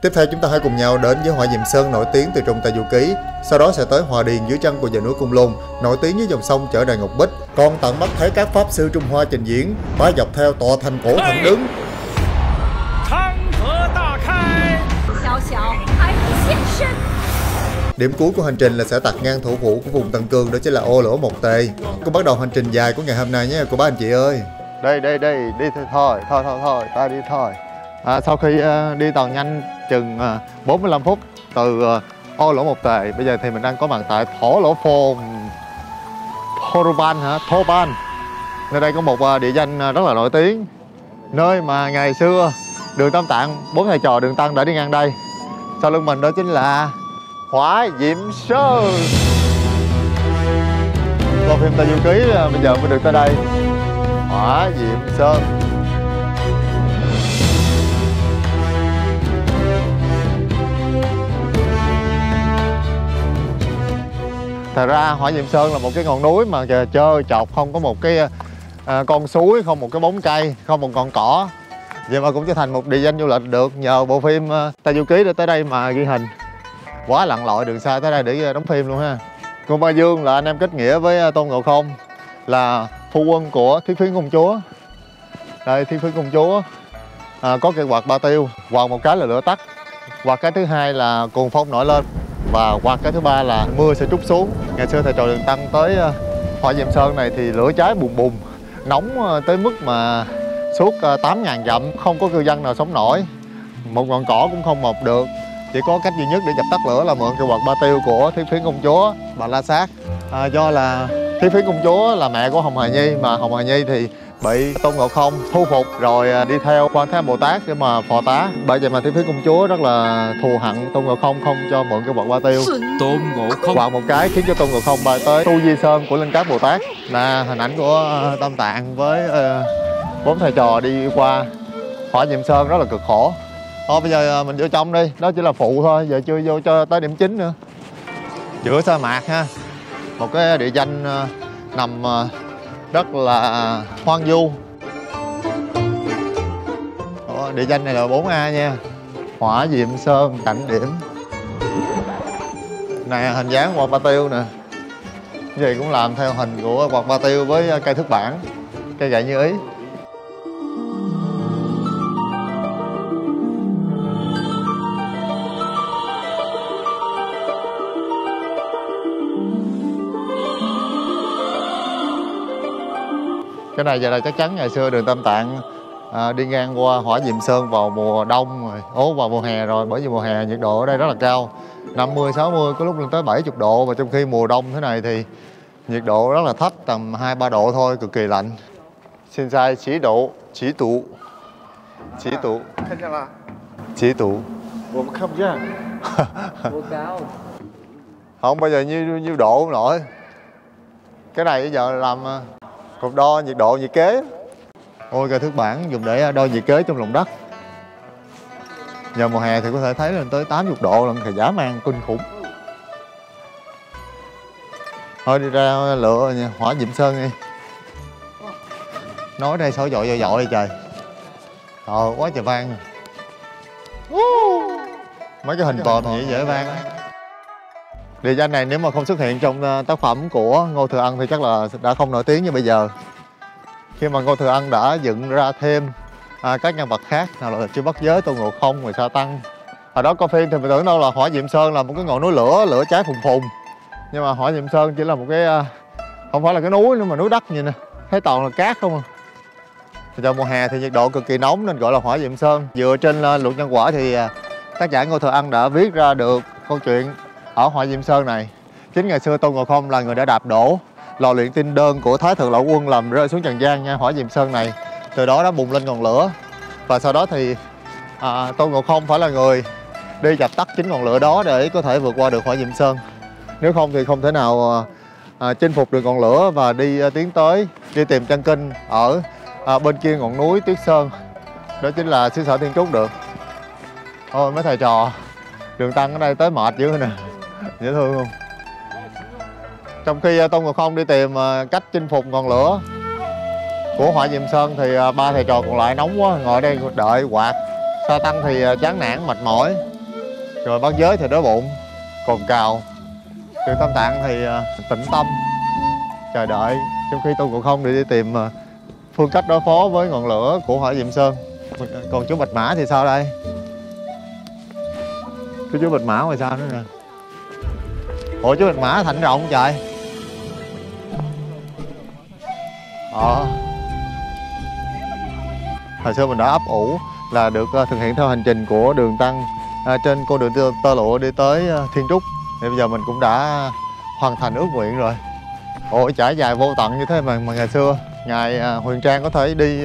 Tiếp theo chúng ta hãy cùng nhau đến với Hỏa Diệm Sơn nổi tiếng từ trong Tây Du Ký, sau đó sẽ tới Hòa Điền dưới chân của dãy núi Côn Lôn, nổi tiếng với dòng sông chở đầy ngọc bích, còn tận mắt thấy các pháp sư Trung Hoa trình diễn, bá dọc theo tòa thành cổ thẳng đứng. Điểm cuối của hành trình là sẽ tạt ngang thủ phủ của vùng Tân Cương, đó chính là Ô Lỗ Mộc Tề. Cùng bắt đầu hành trình dài của ngày hôm nay nhé cô bác anh chị ơi. Đây, đi thôi, ta đi thôi. Sau khi đi tàu nhanh chừng 45 phút từ Ô Lỗ Mộc Tề, bây giờ thì mình đang có mặt tại Thổ Lỗ Phồn Thoban. Nơi đây có một địa danh rất là nổi tiếng, nơi mà ngày xưa Đường Tam Tạng, 4 thầy trò Đường Tăng đã đi ngang đây. Sau lưng mình đó chính là Hỏa Diệm Sơn. Coi phim Tây Du Ký bây giờ mới được tới đây. Hỏa Diệm Sơn. Thật ra Hỏa Diệm Sơn là một cái ngọn núi mà trơ trọc, không có một cái con suối, không một cái bóng cây, không một ngọn cỏ. Vậy mà cũng trở thành một địa danh du lịch được nhờ bộ phim Tây Du Ký để tới đây mà ghi hình. Quá lặn lội đường xa tới đây để đóng phim luôn ha. Cô Ba Dương là anh em kết nghĩa với Tôn Ngộ Không, là phu quân của Thiết Phiến Công Chúa. Đây, Thiết Phiến Công Chúa có cây quạt ba tiêu, quạt một cái là lửa tắt, quạt cái thứ hai là cuồng phong nổi lên, và quạt cái thứ ba là mưa sẽ trút xuống. Ngày xưa thầy trò Đường Tăng tới Hỏa Diệm Sơn này thì lửa cháy bùng bùng, nóng tới mức mà suốt 8.000 dặm không có cư dân nào sống nổi, một ngọn cỏ cũng không mọc được. Chỉ có cách duy nhất để dập tắt lửa là mượn cây quạt ba tiêu của Thiết Phiến Công Chúa, Bà La Sát. Do là Thiết Phiến Công Chúa là mẹ của Hồng Hà Nhi, mà Hồng Hà Nhi thì bị Tôn Ngộ Không thu phục rồi đi theo Quan Thế Âm Bồ Tát để mà phò tá. Bởi vậy mà Thiết Phiến Công Chúa rất là thù hận Tôn Ngộ Không, không cho mượn cây quạt ba tiêu. Tôn Ngộ Không quạt một cái khiến cho Tôn Ngộ Không bay tới Tu Di Sơn của Linh Cát Bồ Tát, là hình ảnh của Tam Tạng với 4 thầy trò đi qua Hỏa Diệm Sơn rất là cực khổ. Thôi bây giờ mình vô trong đi, đó chỉ là phụ thôi, giờ chưa vô cho tới điểm chính nữa. Giữa sa mạc ha, một cái địa danh nằm rất là hoang vu. Địa danh này là 4A nha. Hỏa Diệm Sơn cảnh điểm. Nè hình dáng quạt ba tiêu nè. Cái gì cũng làm theo hình của quạt ba tiêu với cây thước bản, cây gậy như ý. Cái này giờ là chắc chắn ngày xưa Đường Tam Tạng đi ngang qua Hỏa Diệm Sơn vào mùa đông rồi, vào mùa hè rồi, bởi vì mùa hè nhiệt độ ở đây rất là cao, 50, 60, có lúc lên tới 70 độ, và trong khi mùa đông thế này thì nhiệt độ rất là thấp, tầm 2-3 độ thôi, cực kỳ lạnh. Xin sai chỉ độ, chỉ tụ. Không bao giờ nhiêu độ không nổi. Cái này bây giờ làm cột đo nhiệt độ nhiệt kế. Ôi cây thước bản dùng để đo nhiệt kế trong lòng đất. Giờ mùa hè thì có thể thấy lên tới 80 độ lần, thì dã man kinh khủng. Thôi đi ra lựa nha, Hỏa Diệm Sơn đi. Nói đây sỏi dội đi trời. Quá trời vang. Mấy cái hình cột này dễ vang. Địa danh này nếu mà không xuất hiện trong tác phẩm của Ngô Thừa Ân thì chắc là đã không nổi tiếng như bây giờ. Khi mà Ngô Thừa Ân đã dựng ra thêm các nhân vật khác, nào là Chư Bắt Giới, Tôn Ngộ Không, rồi Sa Tăng. Hồi đó coi phim thì mình tưởng đâu là Hỏa Diệm Sơn là một cái ngọn núi lửa cháy phùng phùng. Nhưng mà Hỏa Diệm Sơn chỉ là một cái, không phải là cái núi nữa mà núi đất như nè. Thấy toàn là cát không à. Thì vào mùa hè thì nhiệt độ cực kỳ nóng nên gọi là Hỏa Diệm Sơn. Dựa trên luật nhân quả thì tác giả Ngô Thừa Ân đã viết ra được câu chuyện ở Hỏa Diệm Sơn này. Chính ngày xưa Tôn Ngộ Không là người đã đạp đổ lò luyện tinh đơn của Thái Thượng Lão Quân làm rơi xuống trần gian nha, Hỏa Diệm Sơn này. Từ đó đã bùng lên ngọn lửa. Và sau đó thì Tôn Ngộ Không phải là người đi dập tắt chính ngọn lửa đó để có thể vượt qua được Hỏa Diệm Sơn. Nếu không thì không thể nào chinh phục được ngọn lửa và tiến tới đi tìm chân kinh ở bên kia ngọn núi Tuyết Sơn. Đó chính là xứ sở Thiên Trúc được. Ôi mấy thầy trò Đường Tăng ở đây tới mệt dữ nè. Dễ thương không? Trong khi Tôn Ngộ Không đi tìm cách chinh phục ngọn lửa của Hỏa Diệm Sơn thì ba thầy trò còn lại nóng quá, ngồi đây đợi quạt. Sa Tăng thì chán nản mệt mỏi. Rồi bát giới thì đói bụng, cồn cào. Trường Tam Tạng thì tĩnh tâm, chờ đợi, trong khi Tôn Ngộ Không đi tìm phương cách đối phó với ngọn lửa của Hỏa Diệm Sơn. Còn chú Bạch Mã thì sao đây? Chú Bạch Mã ngoài sao nữa nè. Ủa chú Bạch Mã thạnh rộng trời. Hồi xưa mình đã ấp ủ là được thực hiện theo hành trình của Đường Tăng trên con đường tơ lụa đi tới Thiên Trúc. Thì bây giờ mình cũng đã hoàn thành ước nguyện rồi. Ôi trải dài vô tận như thế mà ngày xưa Ngài Huyền Trang có thể đi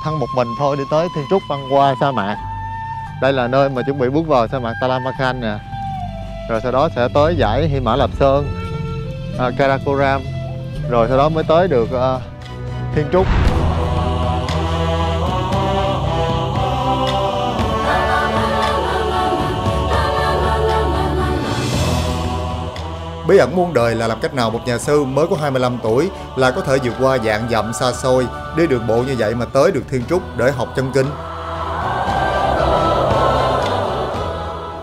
thân một mình thôi đi tới Thiên Trúc băng qua sa mạc. Đây là nơi mà chuẩn bị bước vào sa mạc Taklamakan nè. Rồi sau đó sẽ tới dãy Hy Mã Lạp Sơn, Karakoram. Rồi sau đó mới tới được Thiên Trúc. Bí ẩn muôn đời là làm cách nào một nhà sư mới có 25 tuổi là có thể vượt qua vạn dặm xa xôi, đi đường bộ như vậy mà tới được Thiên Trúc để học chân kinh.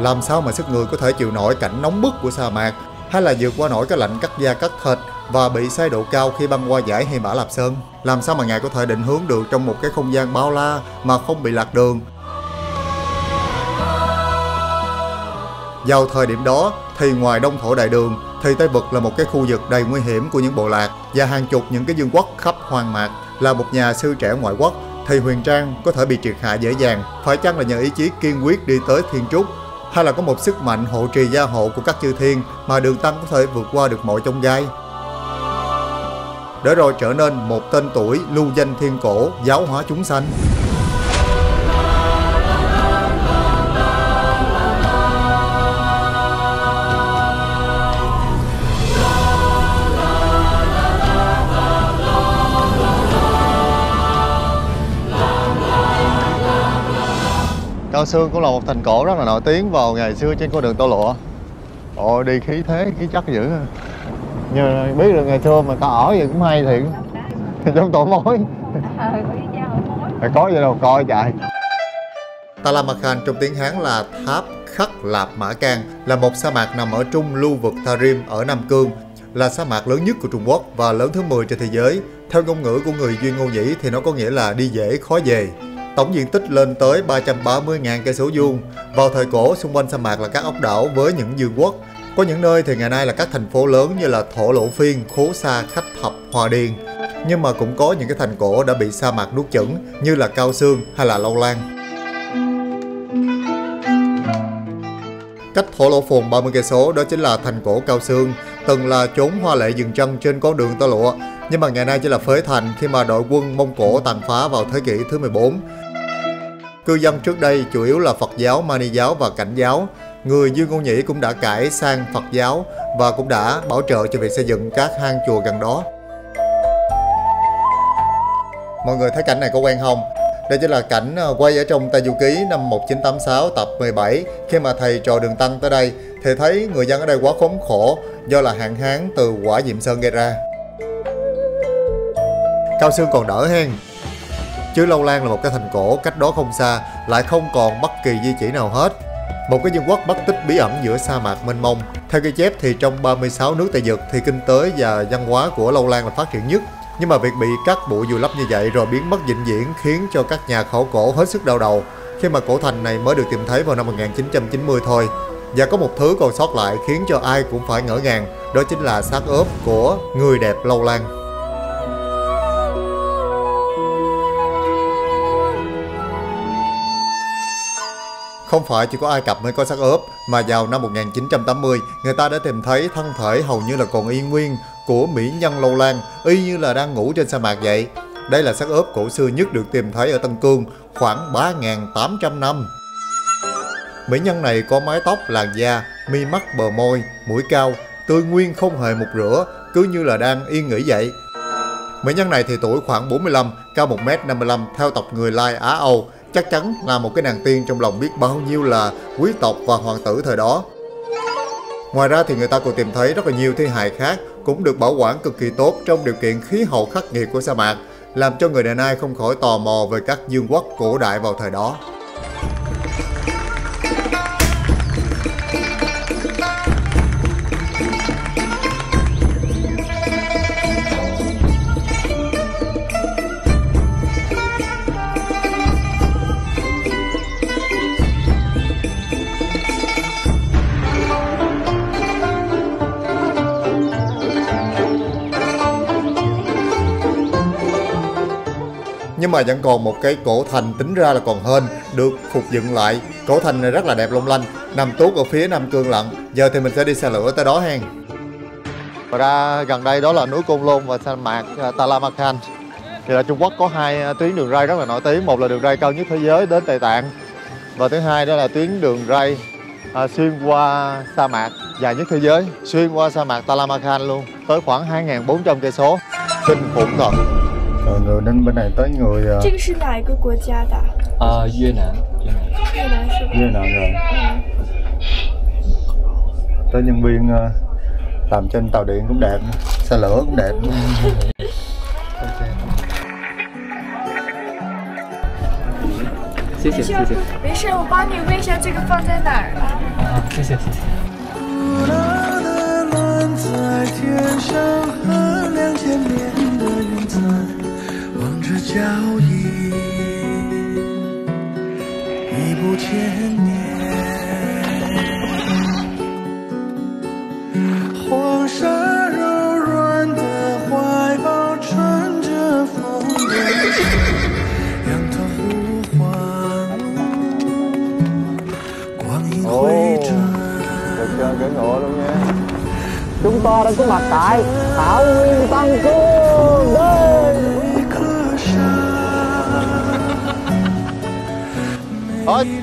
Làm sao mà sức người có thể chịu nổi cảnh nóng bức của sa mạc, hay là vượt qua nổi cái lạnh cắt da cắt thịt và bị say độ cao khi băng qua dãy Hy Mã Lạp Sơn? Làm sao mà Ngài có thể định hướng được trong một cái không gian bao la mà không bị lạc đường? Vào thời điểm đó thì ngoài Đông Thổ Đại Đường thì Tây Vực là một cái khu vực đầy nguy hiểm của những bộ lạc và hàng chục những cái vương quốc khắp hoang mạc. Là một nhà sư trẻ ngoại quốc thì Huyền Trang có thể bị triệt hạ dễ dàng. Phải chăng là nhờ ý chí kiên quyết đi tới Thiên Trúc, hay là có một sức mạnh hộ trì gia hộ của các chư thiên mà Đường Tăng có thể vượt qua được mọi chông gai, để rồi trở nên một tên tuổi lưu danh thiên cổ, giáo hóa chúng sanh? Cao Xương cũng là một thành cổ rất là nổi tiếng vào ngày xưa trên con đường tơ lụa. Ồ, đi khí thế, khí chất dữ. Nhưng biết được ngày xưa mà ta ở vậy cũng hay thiệt. Trong tổ mối. Có gì đâu coi chạy. Taklamakan trong tiếng Hán là Tháp Khắc Lạp Mã Can, là một sa mạc nằm ở trung lưu vực Tarim ở Nam Cương, là sa mạc lớn nhất của Trung Quốc và lớn thứ 10 trên thế giới. Theo ngôn ngữ của người Duyên Ngô Nhĩ thì nó có nghĩa là đi dễ khó về. Tổng diện tích lên tới 330.000 cây số vuông. Vào thời cổ, xung quanh sa mạc là các ốc đảo với những vương quốc. Có những nơi thì ngày nay là các thành phố lớn như là Thổ Lỗ Phiên, Khố Sa, Khách Thập, Hòa Điền. Nhưng mà cũng có những cái thành cổ đã bị sa mạc nuốt chửng như là Cao Xương hay là Lâu Lan. Cách Thổ Lỗ Phồn 30 cây số đó chính là thành cổ Cao Xương, từng là chốn hoa lệ dừng chân trên con đường tơ lụa, nhưng mà ngày nay chỉ là phế thành khi mà đội quân Mông Cổ tàn phá vào thế kỷ thứ 14. Cư dân trước đây chủ yếu là Phật giáo, Mani giáo và Cảnh giáo. Người Dương Ngô Nhĩ cũng đã cải sang Phật giáo và cũng đã bảo trợ cho việc xây dựng các hang chùa gần đó. Mọi người thấy cảnh này có quen không? Đây chính là cảnh quay ở trong Tây Du Ký năm 1986 tập 17. Khi mà thầy trò Đường Tăng tới đây thì thấy người dân ở đây quá khốn khổ do là hạn hán từ Hỏa Diệm Sơn gây ra. Cao Xương còn đỡ hen, chứ Lâu Lan là một cái thành cổ cách đó không xa, lại không còn bất kỳ di chỉ nào hết. Một cái vương quốc mất tích bí ẩn giữa sa mạc mênh mông. Theo ghi chép thì trong 36 nước Tây Vực thì kinh tế và văn hóa của Lâu Lan là phát triển nhất. Nhưng mà việc bị cát bụi vùi lấp như vậy rồi biến mất vĩnh viễn khiến cho các nhà khảo cổ hết sức đau đầu, khi mà cổ thành này mới được tìm thấy vào năm 1990 thôi. Và có một thứ còn sót lại khiến cho ai cũng phải ngỡ ngàng, đó chính là xác ướp của người đẹp Lâu Lan. Không phải chỉ có Ai Cập mới có xác ướp, mà vào năm 1980, người ta đã tìm thấy thân thể hầu như là còn y nguyên của mỹ nhân Lâu Lan, y như là đang ngủ trên sa mạc vậy. Đây là xác ướp cổ xưa nhất được tìm thấy ở Tân Cương, khoảng 3.800 năm. Mỹ nhân này có mái tóc, làn da, mi mắt, bờ môi, mũi cao, tươi nguyên không hề mục rửa, cứ như là đang yên nghỉ vậy. Mỹ nhân này thì tuổi khoảng 45, cao 1m55 theo tộc người Lai Á Âu. Chắc chắn là một cái nàng tiên trong lòng biết bao nhiêu là quý tộc và hoàng tử thời đó. Ngoài ra thì người ta còn tìm thấy rất là nhiều thi hài khác cũng được bảo quản cực kỳ tốt trong điều kiện khí hậu khắc nghiệt của sa mạc, làm cho người đời nay không khỏi tò mò về các vương quốc cổ đại vào thời đó. Nhưng mà vẫn còn một cái cổ thành tính ra là còn hên, được phục dựng lại. Cổ thành này rất là đẹp long lanh, nằm tuốt ở phía Nam Cương lận. Giờ thì mình sẽ đi xe lửa tới đó hen. Và ra gần đây đó là núi Côn Lôn và sa mạc Taklamakan. Thì là Trung Quốc có hai tuyến đường ray rất là nổi tiếng. Một là đường ray cao nhất thế giới đến Tây Tạng. Và thứ hai đó là tuyến đường ray xuyên qua sa mạc dài nhất thế giới, xuyên qua sa mạc Taklamakan luôn, tới khoảng 2.400 cây số. Kinh khủng thật. Rồi người đến bên này tới người. 这个是哪一个国家的？越南。越南是吧？ 越南rồi. Tới nhân viên làm trên tàu điện cũng đẹp, xe lửa cũng đẹp.没事，我帮你问一下这个放在哪儿啊？谢谢。黄沙柔软的怀抱，穿着风的线，仰头呼唤，光阴回转。 Được chơi cưỡi ngựa luôn nha. Chúng ta đã có mặt tại Thảo Nguyên Tân Cương đây.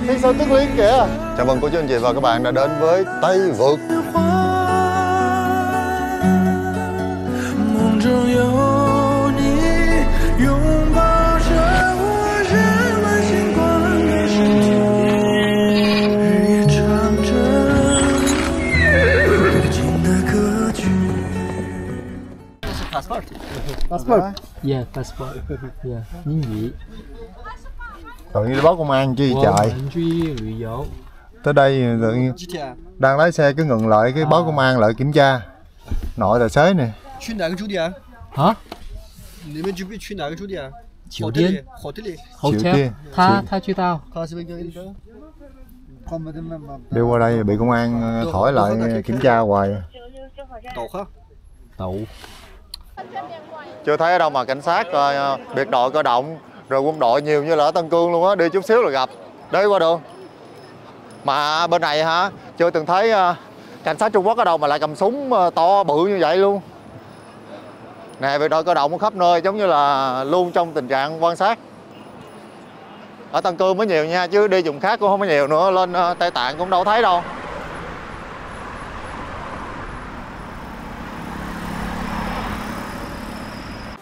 Thiên Sơn Tuyết Liên kìa. Chào mừng cô chú anh chị và các bạn đã đến với Tây Vượt. Passport. Yeah, passport. Yeah,英语. Tự nhiên báo công an chi chạy. Tới đây tự nhiên đang lái xe cứ ngừng lại cái báo công an lại kiểm tra. Nội tài xế nè. 去哪个酒店？ Hả? 你们准备去哪个酒店？酒店 hotel。 Hotel. 他知道。 Đi qua đây bị công an thổi lại kiểm tra hoài. Đậu. Chưa thấy ở đâu mà cảnh sát, biệt đội cơ động, rồi quân đội nhiều như là ở Tân Cương luôn á, đi chút xíu là gặp. Đấy qua đường. Mà bên này hả, chưa từng thấy cảnh sát Trung Quốc ở đâu mà lại cầm súng to bự như vậy luôn. Nè, biệt đội cơ động khắp nơi giống như là luôn trong tình trạng quan sát. Ở Tân Cương mới nhiều nha, chứ đi vùng khác cũng không có nhiều nữa, lên Tây Tạng cũng đâu thấy đâu.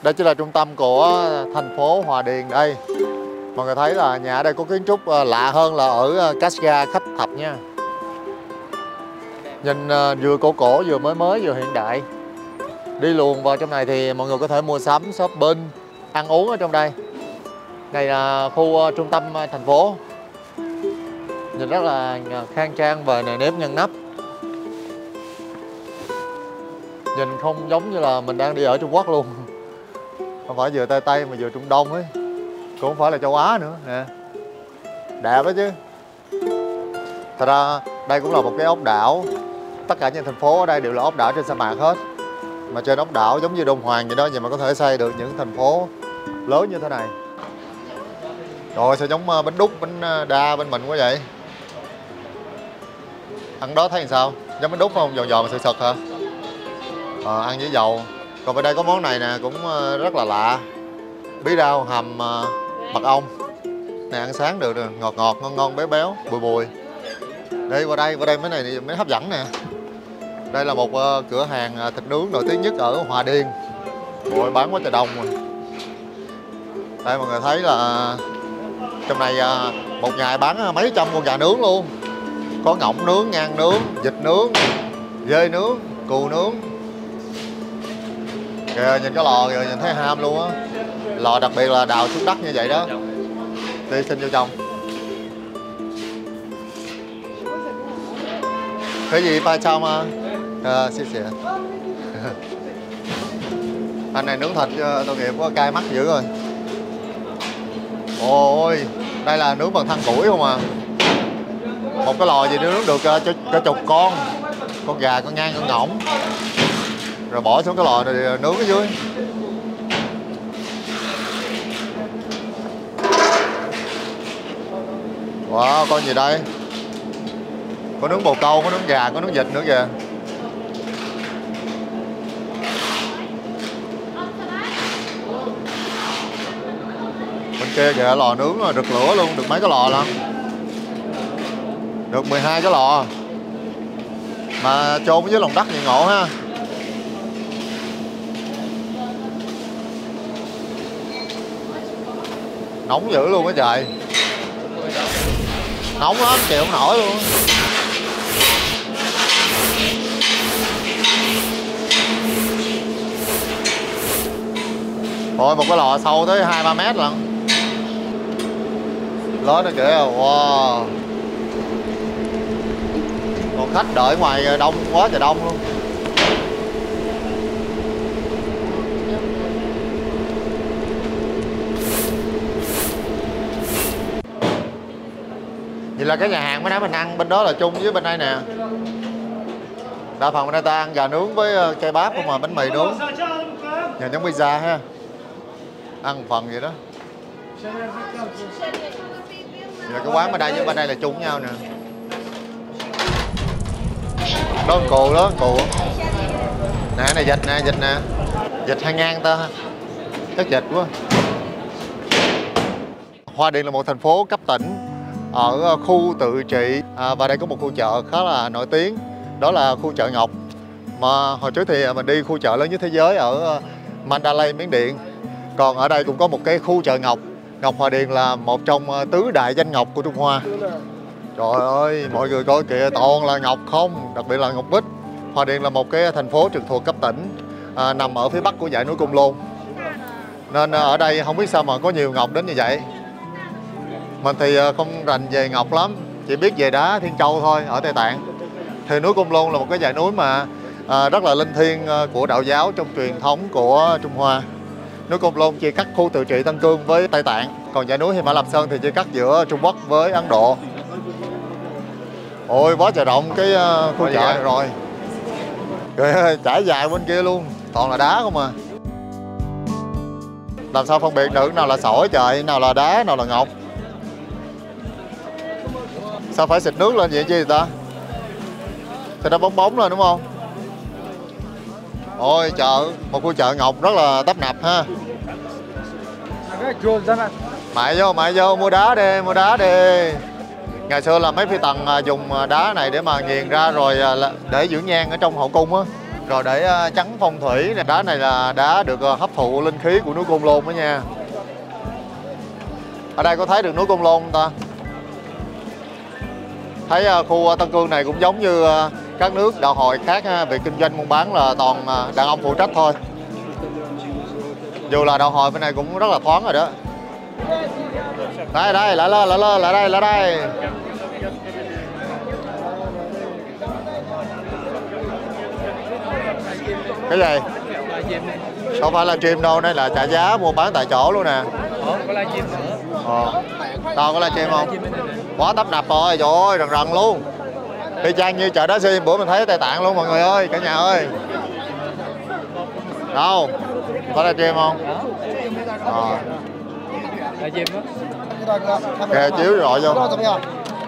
Đây chính là trung tâm của thành phố Hòa Điền đây. Mọi người thấy là nhà ở đây có kiến trúc lạ hơn là ở Kashgar Khách Thập nha. Nhìn vừa cổ cổ vừa mới vừa hiện đại. Đi luồn vào trong này thì mọi người có thể mua sắm, shopping, ăn uống ở trong đây. Này là khu trung tâm thành phố. Nhìn rất là khang trang và nề nếp ngăn nắp. Nhìn không giống như là mình đang đi ở Trung Quốc luôn. Không phải vừa Tây mà vừa Trung Đông ấy. Cũng không phải là châu Á nữa nè. Đẹp đó chứ. Thật ra đây cũng là một cái ốc đảo. Tất cả những thành phố ở đây đều là ốc đảo trên sa mạc hết. Mà trên ốc đảo giống như Đông Hoàng vậy đó, vậy mà có thể xây được những thành phố lớn như thế này. Rồi sao giống bánh đúc, bánh đa bên mình quá vậy? Ăn đó thấy làm sao? Giống bánh đúc không? Giòn giòn sực sực hả? Ăn với dầu. Còn bên đây có món này nè, cũng rất là lạ. Bí đao hầm mật ong. Này ăn sáng được nè, ngọt ngọt, ngon ngon, béo béo, bùi bùi. Đây qua đây mấy này mới hấp dẫn nè. Đây là một cửa hàng thịt nướng nổi tiếng nhất ở Hòa Điền. Ôi, bán quá trời đông rồi. Đây mọi người thấy là trong này một ngày bán mấy trăm con gà nướng luôn. Có ngỗng nướng, ngan nướng, vịt nướng, dê nướng, cừu nướng. Kìa, nhìn cái lò kìa, nhìn thấy ham luôn á. Lò đặc biệt là đào xuống đất như vậy đó. Đi xin vô trong. Cái gì pha trong à? Xịt xịt. Anh này nướng thịt tội nghiệp quá, cay mắt dữ rồi. Ôi, đây là nướng bằng than củi không à. Một cái lò gì nướng được cả chục con gà, con ngan, con ngỗng. Rồi bỏ xuống cái lò này nướng ở dưới. Wow, con gì đây? Có nướng bồ câu, có nướng gà, có nướng vịt nữa kìa. Bên kia kìa lò nướng rồi, rực lửa luôn, được mấy cái lò lận. Được 12 cái lò. Mà chôn với lòng đất gì ngộ ha. Nóng dữ luôn á trời. Nóng lắm, chịu không nổi luôn. Thôi một cái lò sâu tới 2-3 mét lận. Lớn nữa kìa, wow. Còn khách đợi ngoài đông quá trời đông luôn. Vậy là cái nhà hàng mới nãy mình ăn bên đó là chung với bên đây nè. Đa phần bên đây ta ăn gà nướng với cây bắp không mà bánh mì nướng. Nhà giống pizza ha. Ăn phần vậy đó. Vậy cái quán bên đây với bên đây là chung nhau nè. Đó cù đó, cù. Nè này vịt nè, vịt nè. Vịt 2.000 ta. Chắc vịt quá. Hoa Điền là một thành phố cấp tỉnh ở khu tự trị và đây có một khu chợ khá là nổi tiếng, đó là khu chợ Ngọc. Mà hồi trước thì mình đi khu chợ lớn nhất thế giới ở Mandalay, Miến Điện. Còn ở đây cũng có một cái khu chợ Ngọc. Ngọc Hòa Điền là một trong tứ đại danh ngọc của Trung Hoa. Trời ơi, mọi người coi kìa, toàn là ngọc không, đặc biệt là ngọc bích. Hòa Điền là một cái thành phố trực thuộc cấp tỉnh nằm ở phía bắc của dãy núi Côn Lôn. Nên ở đây không biết sao mà có nhiều ngọc đến như vậy. Mình thì không rành về ngọc lắm, chỉ biết về đá Thiên Châu thôi, ở Tây Tạng. Thì núi Côn Lôn là một cái dãy núi mà rất là linh thiêng của đạo giáo trong truyền thống của Trung Hoa. Núi Côn Lôn chia cắt khu tự trị Tân Cương với Tây Tạng. Còn dãy núi Hy Mã Lạp Sơn thì chia cắt giữa Trung Quốc với Ấn Độ. Ôi quá trời rộng cái khu chợ này rồi. Kìa, trải dài bên kia luôn, toàn là đá không à. Làm sao phân biệt được nào là sỏi trời, nào là đá, nào là ngọc. Sao phải xịt nước lên vậy chi vậy ta? Thì nó bóng bóng lên đúng không? Ôi chợ, một khu chợ ngọc rất là tấp nập ha. Mày vô mua đá đi, mua đá đi. Ngày xưa là mấy phi tần dùng đá này để mà nghiền ra rồi để dưỡng nhang ở trong hậu cung á. Rồi để chắn phong thủy. Đá này là đá được hấp thụ linh khí của núi Côn Lôn đó nha. Ở đây có thấy được núi Côn Lôn không ta? Thấy khu Tân Cương này cũng giống như các nước đạo hồi khác ha. Việc kinh doanh buôn bán là toàn đàn ông phụ trách thôi. Dù là đạo hồi bên này cũng rất là thoáng rồi đó. Đây, lại đây. Cái gì? Không phải là stream đâu, đây là trả giá mua bán tại chỗ luôn nè. Có livestream nữa. Tao có livestream không? Quá tấp nập rồi, trời ơi, rần luôn. Y chang như chợ Đá Sim bữa mình thấy ở Tây Tạng luôn mọi người ơi, cả nhà ơi. Đâu? Có livestream không? livestream á. Kìa chiếu rọi vô.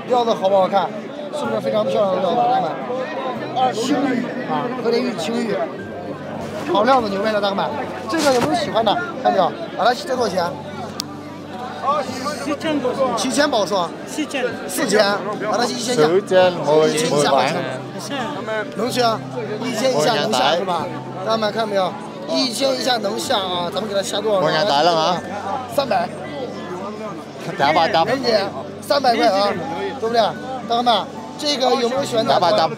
料子好不好看？是不是非常漂亮的料子？大哥们，青玉啊，和田玉青玉，好料子牛背的，大哥们，这个有没有喜欢的？看没有？把它这多少钱？7000宝双，4000，把它1000下，1000 bản，能下，1000以下能下是吧？大家们看没有？1000以下能下啊，咱们给它下多少？1000 tải lần hả? 300。 trả 300。莲姐，300块啊，对不对？大哥们，这个有没有选的？trả 300。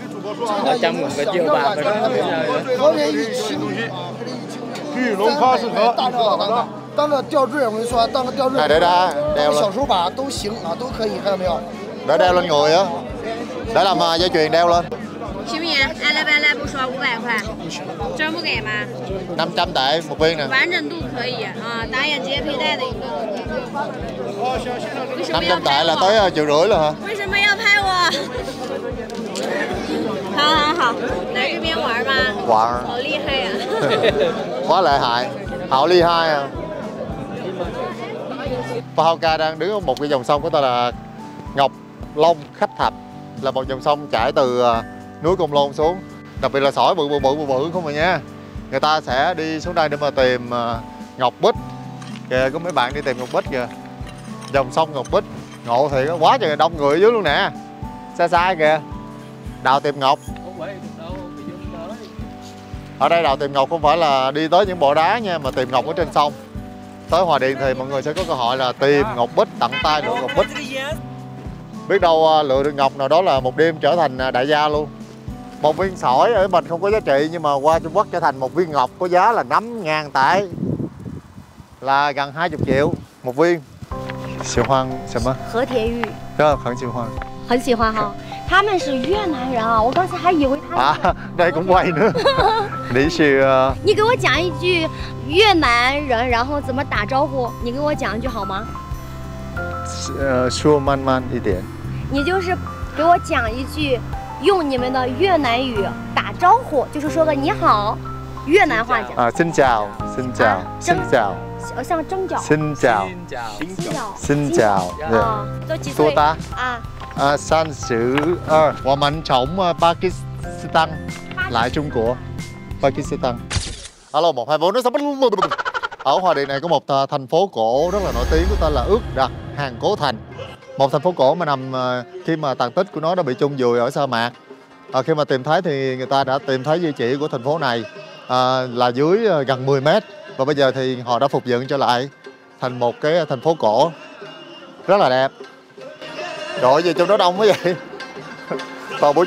300个小料吧，和田玉青玉，玉龙花式盒，大料大哥，当个吊坠，我跟你说，当个吊坠，小手把都行啊，都可以，看到没有？ để đeo lên người á, để làm dây chuyền đeo lên. 行不行？来来来来，不说500块，真不给吗？500 tệ một viên nè. 完整度可以啊，打眼结佩戴的一个。为什么要 500 拍 tệ là 我？ tới 1,5 triệu rồi hả? 为什么要拍我？好，来这边玩吧。玩。好厉害呀！ Quá lợi hại, hảo ly hai à. Pahoka đang đứng ở một cái dòng sông của ta là Ngọc Long Khách Thạch là một dòng sông chảy từ núi Côn Lôn xuống. Đặc biệt là sỏi bự không rồi nha. Người ta sẽ đi xuống đây để mà tìm ngọc bích. Kìa có mấy bạn đi tìm ngọc bích kìa. Dòng sông ngọc bích. Ngộ thì quá trời đông người ở dưới luôn nè. Xa kìa. Đào tìm ngọc. Ở đây đào tìm ngọc không phải là đi tới những bộ đá nha, mà tìm ngọc ở trên sông. Tới Hòa Điền thì mọi người sẽ có cơ hội là tìm ngọc bích, tận tay lựa ngọc bích. Biết đâu lựa được ngọc nào đó là một đêm trở thành đại gia luôn. Một viên sỏi ở mình không có giá trị, nhưng mà qua Trung Quốc trở thành một viên ngọc có giá là 5.000 tệ, là gần 20 triệu một viên. 喜欢什么？和田玉。很喜欢。很喜欢哈，他们是越南人啊，我刚才还以为他们。啊，đây cũng quay nữa。你是？你给我讲一句越南人，然后怎么打招呼？你给我讲一句好吗？说慢慢一点。你就是给我讲一句，用你们的越南语打招呼，就是说个你好，越南话讲。啊，xin chào，xin chào，xin chào。像蒸饺。xin chào，xin chào。都几岁？多大？啊。32. Và mình sống Pakistan, lại Trung Quốc, Pakistan. Alo 124 nó sắp. Ở Hòa Điền này có một thành phố cổ rất là nổi tiếng có tên là Ước Đặt Hàng Cố Thành. Một thành phố cổ mà nằm khi mà tàn tích của nó đã bị chôn vùi ở sa mạc. Khi mà tìm thấy thì người ta đã tìm thấy di chỉ của thành phố này là dưới gần 10 mét. Và bây giờ thì họ đã phục dựng trở lại thành một cái thành phố cổ rất là đẹp. Trời gì trong đó đông quá vậy. Vào buổi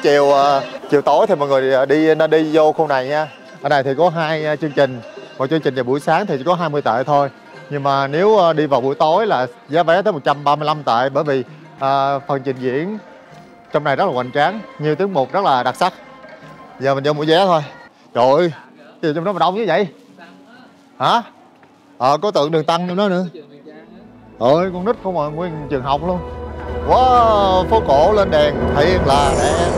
chiều tối thì mọi người nên đi vô khu này nha. Ở đây thì có 2 chương trình. Một chương trình vào buổi sáng thì chỉ có 20 tệ thôi. Nhưng mà nếu đi vào buổi tối là giá vé tới 135 tệ. Bởi vì phần trình diễn trong này rất là hoành tráng, nhiều tiết mục rất là đặc sắc. Giờ mình vô mua vé thôi. Trời ơi, gì trong đó mà đông như vậy? Hả? Có tượng Đường Tăng trong đó nữa. Ôi, con nít không mà nguyên trường học luôn. Wow, phố cổ lên đèn thiệt là đẹp.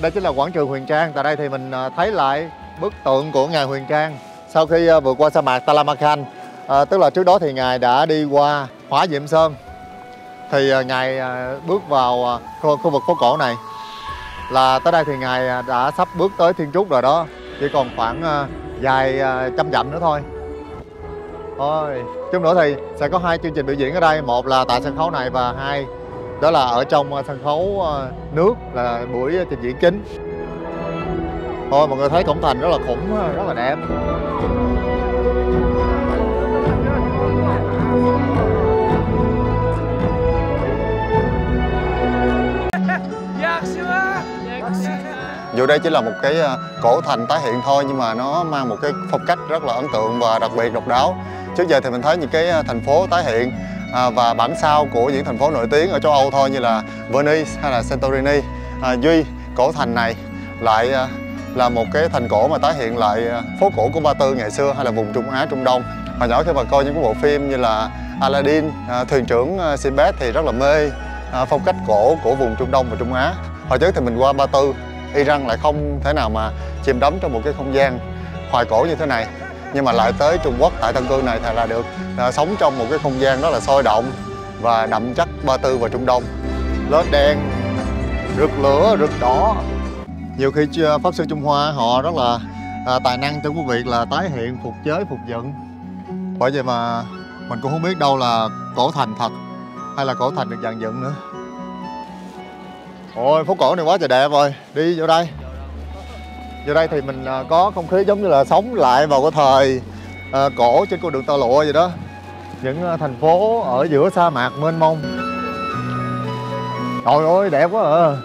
Đây chính là quảng trường Huyền Trang. Tại đây thì mình thấy lại bức tượng của ngài Huyền Trang sau khi vượt qua sa mạc Taklamakan. Tức là trước đó thì ngài đã đi qua Hỏa Diệm Sơn. Thì ngài bước vào khu vực phố cổ này. Là tới đây thì ngài đã sắp bước tới Thiên Trúc rồi đó. Chỉ còn khoảng vài trăm dặm nữa thôi. Chút nữa thì sẽ có 2 chương trình biểu diễn ở đây. Một là tại sân khấu này và 2 đó là ở trong sân khấu nước là buổi trình diễn chính. Thôi mọi người thấy cổng thành rất là khủng, rất là đẹp. Dù đây chỉ là một cái cổ thành tái hiện thôi, nhưng mà nó mang một cái phong cách rất là ấn tượng và đặc biệt độc đáo. Trước giờ thì mình thấy những cái thành phố tái hiện và bản sao của những thành phố nổi tiếng ở châu Âu thôi, như là Venice hay là Santorini. Duy cổ thành này lại là một cái thành cổ mà tái hiện lại phố cổ của Ba Tư ngày xưa, hay là vùng Trung Á, Trung Đông. Hồi nhỏ khi mà coi những cái bộ phim như là Aladdin, Thuyền trưởng Sinbad thì rất là mê phong cách cổ của vùng Trung Đông và Trung Á. Hồi trước thì mình qua Ba Tư, Iran lại không thể nào mà chìm đắm trong một cái không gian hoài cổ như thế này. Nhưng mà lại tới Trung Quốc tại Tân Cương này thì là được sống trong một cái không gian rất là sôi động và đậm chất Ba Tư và Trung Đông. Lên đèn, rực lửa, rực đỏ. Nhiều khi Pháp Sư Trung Hoa họ rất là tài năng trong cái việc là tái hiện, phục chế, phục dựng. Bởi vậy mà mình cũng không biết đâu là cổ thành thật hay là cổ thành được dàn dựng nữa. Ôi, phố cổ này quá trời đẹp rồi, đi vô đây. Giờ đây thì mình có không khí giống như là sống lại vào cái thời cổ trên con đường tơ lụa vậy đó. Những thành phố ở giữa sa mạc mênh mông. Trời ơi đẹp quá à.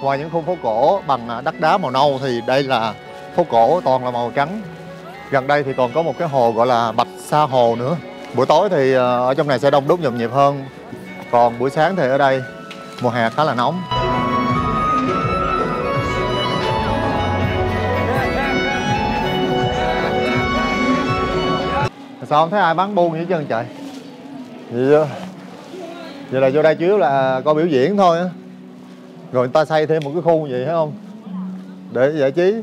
Ngoài những khu phố cổ bằng đất đá màu nâu thì đây là phố cổ toàn là màu trắng. Gần đây thì còn có một cái hồ gọi là Bạch Sa Hồ nữa. Buổi tối thì ở trong này sẽ đông đúc nhộn nhịp hơn. Còn buổi sáng thì ở đây mùa hè khá là nóng. Sao không thấy ai bán buôn vậy trơn trời? Vậy là vô đây chủ yếu là coi biểu diễn thôi á. Rồi người ta xây thêm một cái khu gì thấy không? Để giải trí.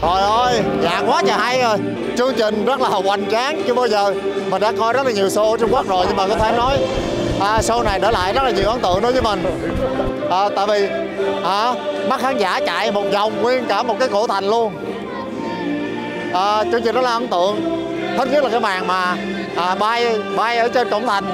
Trời ơi, nhạc quá trời hay rồi. Chương trình rất là hoành tráng, chưa bao giờ mình đã coi rất là nhiều show ở Trung Quốc rồi, nhưng mà có thể nói show này để lại rất là nhiều ấn tượng đối với mình. Tại vì mắt khán giả chạy một vòng nguyên cả một cái cổ thành luôn. Chương trình rất là ấn tượng. Thích nhất là cái màn mà bay ở trên cổng thành.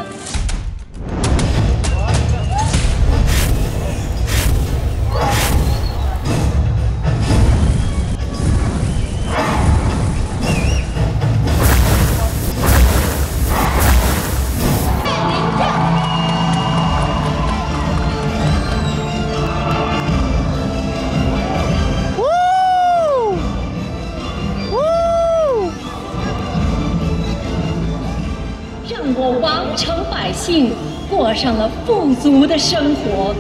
Sinh 过上了富足的生活，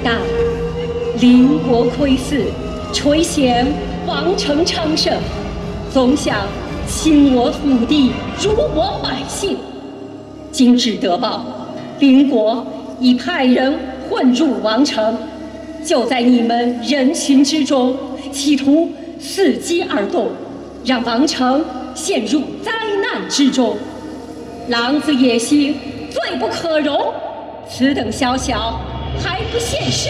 但邻国窥伺，垂涎王城昌盛，总想侵我土地，辱我百姓。今日得报，邻国已派人混入王城，就在你们人群之中，企图伺机而动，让王城陷入灾难之中。狼子野心，罪不可容。此等宵小，还不现身？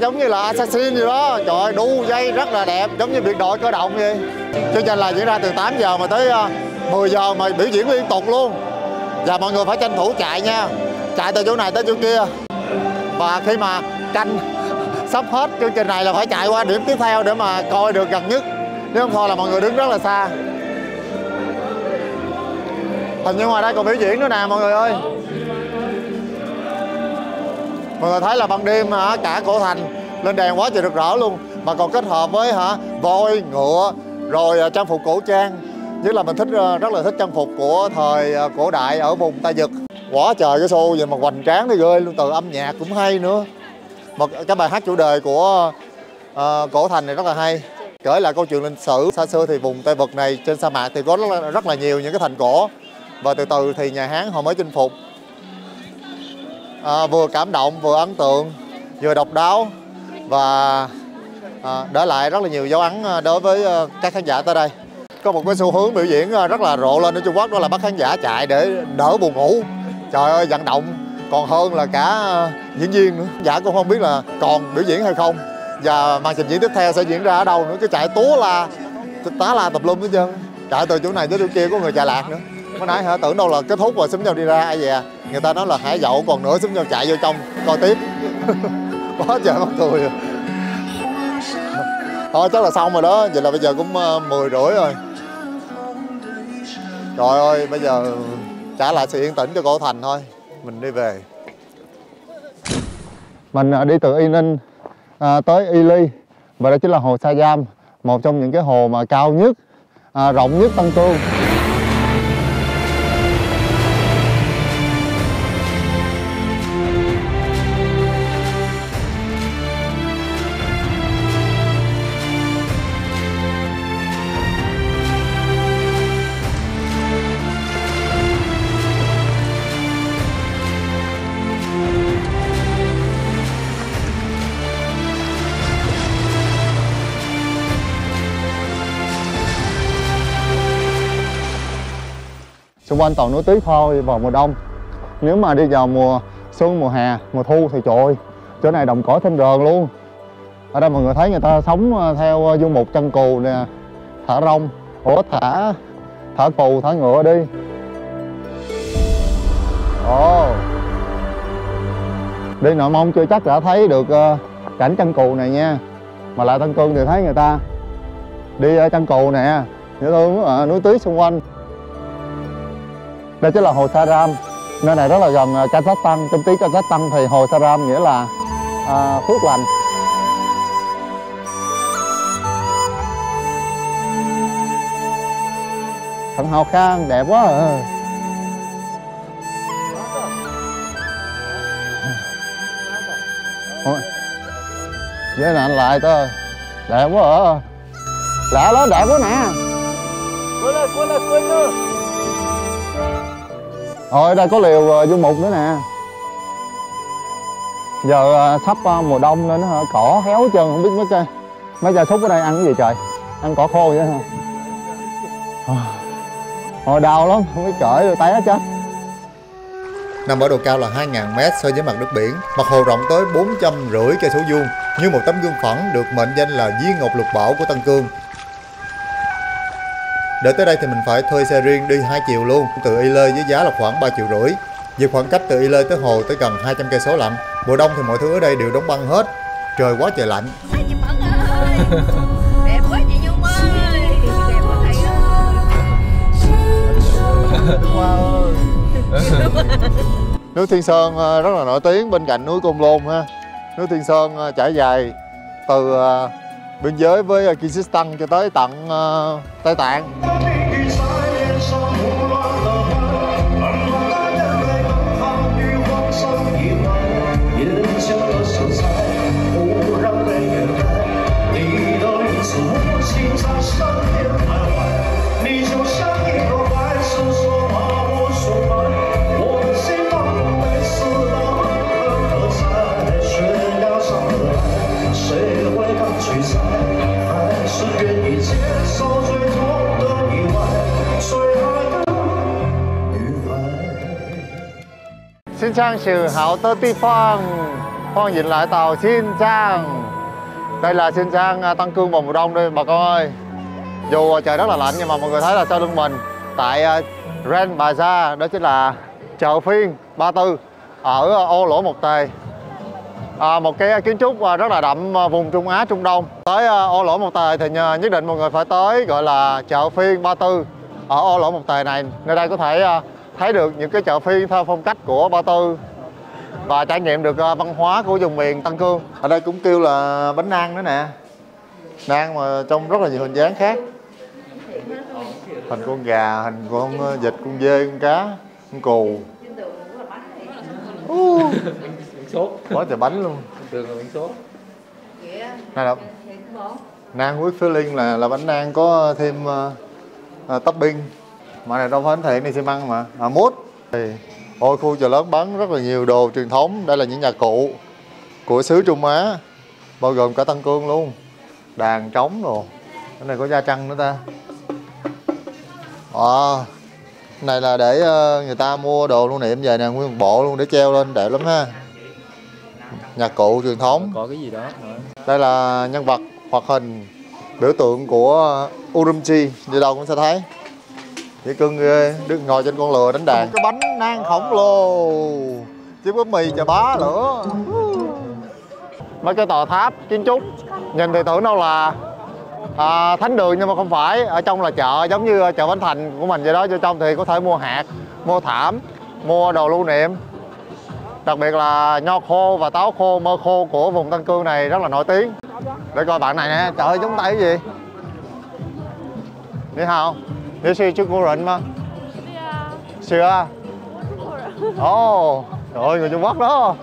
giống như là assassin gì đó. Trời ơi, đu dây rất là đẹp, giống như biệt đội cơ động vậy. Chương trình là diễn ra từ 8 giờ mà tới 10 giờ mà biểu diễn liên tục luôn. Và mọi người phải tranh thủ chạy nha. Chạy từ chỗ này tới chỗ kia. Và khi mà canh sắp hết chương trình này là phải chạy qua điểm tiếp theo để mà coi được gần nhất. Nếu không thôi là mọi người đứng rất là xa. Hình như ngoài đây còn biểu diễn nữa nè mọi người ơi. Mọi người thấy là ban đêm cả cổ thành lên đèn quá trời rực rỡ luôn. Mà còn kết hợp với voi, ngựa, rồi trang phục cổ trang. Nhất là mình thích rất là thích trang phục của thời cổ đại ở vùng Ta Giật. Quá trời cái show vậy mà hoành tráng thì ghê luôn, từ âm nhạc cũng hay nữa. Một cái bài hát chủ đề của cổ thành này rất là hay. Kể lại câu chuyện lịch sử xa xưa thì vùng Tây Vực này trên sa mạc thì có rất là nhiều những cái thành cổ. Và từ từ thì nhà Hán họ mới chinh phục. Vừa cảm động, vừa ấn tượng, vừa độc đáo và để lại rất là nhiều dấu ấn đối với các khán giả tới đây. Có một cái xu hướng biểu diễn rất là rộ lên ở Trung Quốc, đó là bắt khán giả chạy để đỡ buồn ngủ. Trời ơi, vận động còn hơn là cả diễn viên nữa. Giả cũng không biết là còn biểu diễn hay không và màn trình diễn tiếp theo sẽ diễn ra ở đâu nữa. Cứ chạy tá la tập lum hết trơn. Chạy từ chỗ này tới chỗ kia, có người chạy lạc nữa. Mới nãy tưởng đâu là kết thúc rồi xúm nhau đi ra ai về. Người ta nói là hãy dậu còn nữa, xúm nhau chạy vô trong coi tiếp. Quá trời mắc cười. Thôi chắc là xong rồi đó. Vậy là bây giờ cũng 10 rưỡi rồi. Trời ơi, bây giờ trả lại sự yên tĩnh cho cổ thành thôi. Mình đi về. Mình đi từ Y Ninh tới Y Ly. Và đó chính là hồ Sa Giam, một trong những cái hồ mà cao nhất, rộng nhất Tân Cương. Xung quanh toàn núi tuyết thôi vào mùa đông. Nếu mà đi vào mùa xuân, mùa hè, mùa thu thì trời ơi, chỗ này đồng cỏ xanh rờn luôn. Ở đây mọi người thấy người ta sống theo du mục chăn cừu nè, thả rong, thả cừu, thả ngựa đi. Đi Nội Mông chưa chắc đã thấy được cảnh chăn cừu này nha. Mà lại Tân Cương thì thấy người ta đi chăn cừu nè, dễ thương, núi tuyết xung quanh. Đây chính là hồ Sa Ram. Nơi này rất là gần Kazakhstan. Trong tiếng Kazakhstan thì hồ Sa Ram nghĩa là phước lành. Thằng Hào Khang đẹp quá à. Với anh lại thôi. Đẹp quá à. Lạ đó, đẹp quá nè. Quên lên. Rồi đây có liều du mục nữa nè. Giờ sắp mùa đông nên cỏ héo hết trơn, không biết mấy gia súc ở đây ăn cái gì trời. Ăn cỏ khô vậy hả? Hồi đau lắm, không biết cởi rồi té chết. Nằm ở độ cao là 2.000 m so với mặt nước biển, mặt hồ rộng tới 450 cây số vuông, như một tấm gương phẳng được mệnh danh là viên ngọc lục bảo của Tân Cương. Để tới đây thì mình phải thuê xe riêng đi 2 chiều luôn, từ Y Lê với giá là khoảng 3,5 triệu. Vì khoảng cách từ Y Lê tới hồ tới gần 200 cây số lận. Mùa đông thì mọi thứ ở đây đều đóng băng hết. Trời quá trời lạnh. Đẹp quá chị Nhung ơi. Đẹp quá thầy ơi. Núi Thiên Sơn rất là nổi tiếng bên cạnh núi Côn Lôn ha. Núi Thiên Sơn trải dài từ biên giới với Kyrgyzstan cho tới tận Tây Tạng. Xin chào sự hảo的地方 Khoan dừng lại tàu Xin Sang. Đây là Xin Sang Tân Cương vào mùa đông đây bà con ơi. Dù trời rất là lạnh nhưng mà mọi người thấy là sau lưng mình tại Grand Bazaar, đó chính là chợ phiên Ba Tư ở Ô Lỗ Một Tề. Một cái kiến trúc rất là đậm vùng Trung Á, Trung Đông. Tới Ô Lỗ Một Tề thì nhất định mọi người phải tới gọi là chợ phiên Ba Tư ở Ô Lỗ Một Tề này. Nơi đây có thể thấy được những cái chợ phiên theo phong cách của Ba Tư và trải nghiệm được văn hóa của vùng miền Tân Cương. Ở đây cũng kêu là bánh nang nữa nè. Nang mà trong rất là nhiều hình dáng khác. Hình con gà, hình con vịt, con dê, con cá, con cừu. Quá trời bánh luôn. Tường là bánh sốt. Này đâu? Nang with filling là bánh nang có thêm topping. Mà này đâu phải bánh thiện, này xi măng mà. Mút. Ôi khu chợ lớn bán rất là nhiều đồ truyền thống. Đây là những nhà cụ của xứ Trung Á, bao gồm cả Tân Cương luôn. Đàn trống rồi. Cái này có da trăng nữa ta. Này là để người ta mua đồ lưu niệm về nè, nguyên một bộ luôn để treo lên, đẹp lắm ha. Nhạc cụ truyền thống. Có cái gì đó. Đây là nhân vật hoạt hình biểu tượng của Urumqi, đi đâu cũng sẽ thấy. Dễ cưng ghê, đứng ngồi trên con lừa đánh đàn. Một cái bánh nang khổng lồ, chiếc bánh mì chà bá nữa. Mấy cái tòa tháp kiến trúc nhìn thì tưởng đâu là thánh đường nhưng mà không phải. Ở trong là chợ giống như chợ Bến Thành của mình vậy đó. Vô trong thì có thể mua hạt, mua thảm, mua đồ lưu niệm. Đặc biệt là nho khô và táo khô, mơ khô của vùng Tân Cương này rất là nổi tiếng. Để coi bạn này nè, trời ơi giống tay cái gì? Ni hao,你是中国人吗？是啊。Ồ, trời ơi người Trung Quốc đó.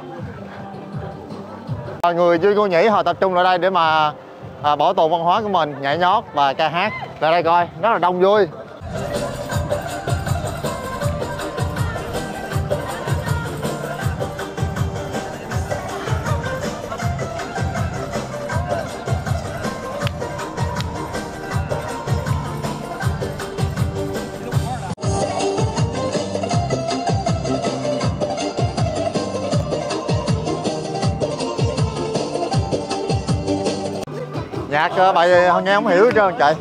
Người Duy Ngô Nhĩ họ tập trung lại đây để mà bảo tồn văn hóa của mình, nhảy nhót và ca hát. Lại đây coi, rất là đông vui. Nhạc bài nghe không hiểu hết trơn chạy.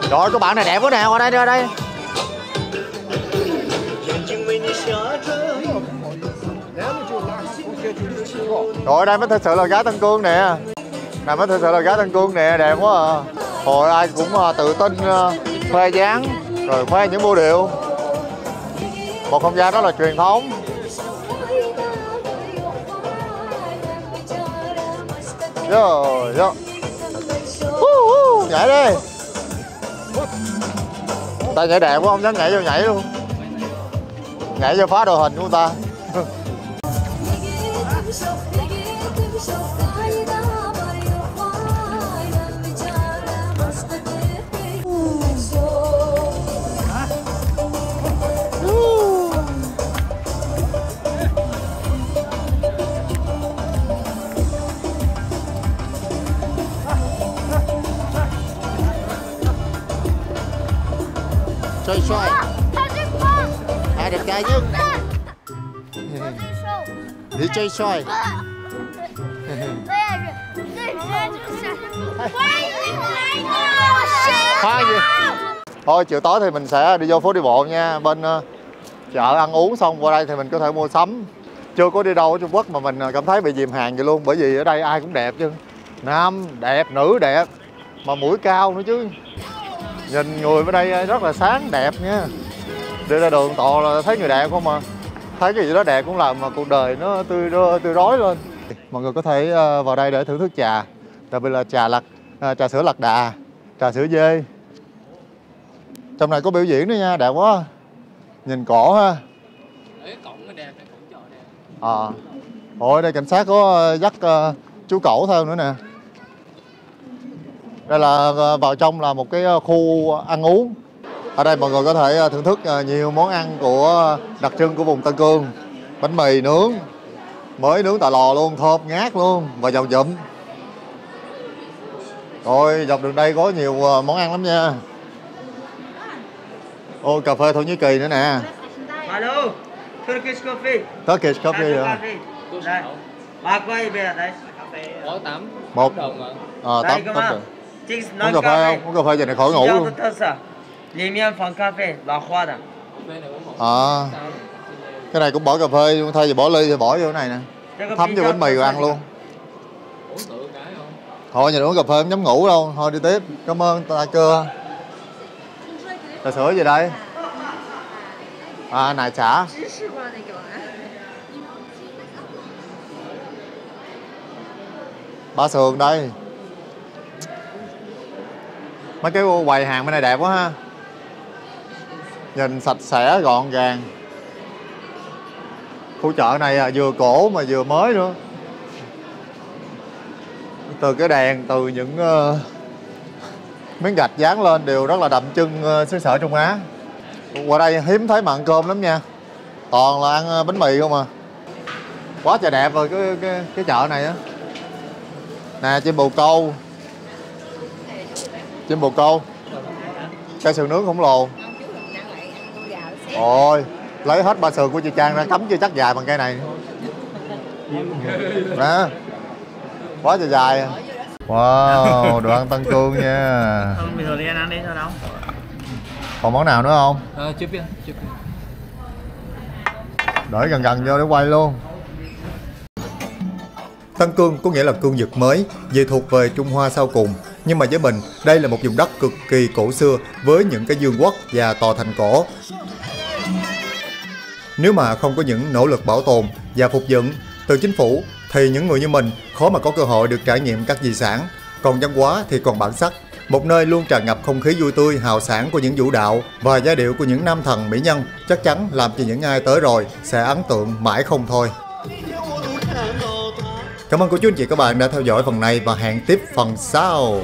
Trời ơi, có bạn này đẹp quá nè, qua đây, ra đây. Rồi đây mới thật sự là gái Tân Cương nè. Này mới thật sự là gái Tân Cương nè, đẹp quá à. Hồi ai cũng tự tin khoe dáng, rồi khoe những bộ điệu. Một không gian rất là truyền thống. Vô. Nhảy đi. Ta nhảy đẹp quá, không dám nhảy vô nhảy luôn. Nhảy vô phá đồ hình của ta. Xoay. Ai đẹp trai nhất? Đi chơi xoay. Khoan gì? Thôi chiều tối thì mình sẽ đi vô phố đi bộ nha. Bên chợ ăn uống xong qua đây thì mình có thể mua sắm. Chưa có đi đâu ở Trung Quốc mà mình cảm thấy bị dìm hàng vậy luôn. Bởi vì ở đây ai cũng đẹp chứ. Nam đẹp, nữ đẹp, mà mũi cao nữa chứ. Nhìn người ở đây rất là sáng đẹp nha. Đi ra đường toàn là thấy người đẹp không mà. Thấy cái gì đó đẹp cũng làm mà cuộc đời nó tươi rói lên. Mọi người có thể vào đây để thưởng thức trà. Đặc biệt là trà sữa lạc đà, trà sữa dê. Trong này có biểu diễn nữa nha, đẹp quá. Nhìn cổ ha. Ôi đây cảnh sát có dắt chú cẩu theo nữa nè. Đây là vào trong là một cái khu ăn uống. Ở đây mọi người có thể thưởng thức nhiều món ăn của đặc trưng của vùng Tân Cương. Bánh mì nướng, mới nướng tại lò luôn, thơm ngát luôn và giàu dụm. Rồi dọc đường đây có nhiều món ăn lắm nha. Ôi cà phê Thổ Nhĩ Kỳ nữa nè. Turkish coffee. Turkish coffee rồi. Đây. Ba quay về đây. Có 8 Một. đồng ạ. Đây 8 cơ mà. đồng. Chính Uống cà phê không? Uống cà phê giờ này khỏi ngủ luôn.里面放咖啡，老花的。 Cái này cũng bỏ cà phê, thay vì bỏ ly thì bỏ vô cái này nè. Thấm vô bánh mì rồi ăn luôn. Thôi nhìn uống cà phê không dám ngủ đâu. Thôi đi tiếp. Cảm ơn ta cơ. Trà sữa gì đây? Nài chả. Ba sườn đây. Mấy cái quầy hàng bên này đẹp quá ha. Nhìn sạch sẽ gọn gàng. Khu chợ này vừa cổ mà vừa mới nữa. Từ cái đèn, từ những miếng gạch dán lên đều rất là đậm chân xứ sở Trung Á. Qua đây hiếm thấy mà ăn cơm lắm nha. Toàn là ăn bánh mì không à. Quá trời đẹp rồi cái chợ này á. Nè chim bồ câu. Chim bồ câu. Cây sườn nướng khổng lồ. Ôi, lấy hết ba sườn của chị Trang ra cắm chưa chắc dài bằng cây này. Đó. Quá trời dài. Wow, đồ ăn Tân Cương nha. Bình thường đi ăn đi sao đâu. Còn món nào nữa không? Chưa biết. Đợi gần vô để quay luôn. Tân Cương có nghĩa là cương vực mới, về thuộc về Trung Hoa sau cùng. Nhưng mà với mình, đây là một vùng đất cực kỳ cổ xưa với những cái vương quốc và tòa thành cổ. Nếu mà không có những nỗ lực bảo tồn và phục dựng từ chính phủ thì những người như mình khó mà có cơ hội được trải nghiệm các di sản. Còn văn hóa thì còn bản sắc, một nơi luôn tràn ngập không khí vui tươi, hào sảng của những vũ đạo và giai điệu của những nam thần mỹ nhân chắc chắn làm cho những ai tới rồi sẽ ấn tượng mãi không thôi. Cảm ơn cô chú anh chị các bạn đã theo dõi phần này và hẹn tiếp phần sau.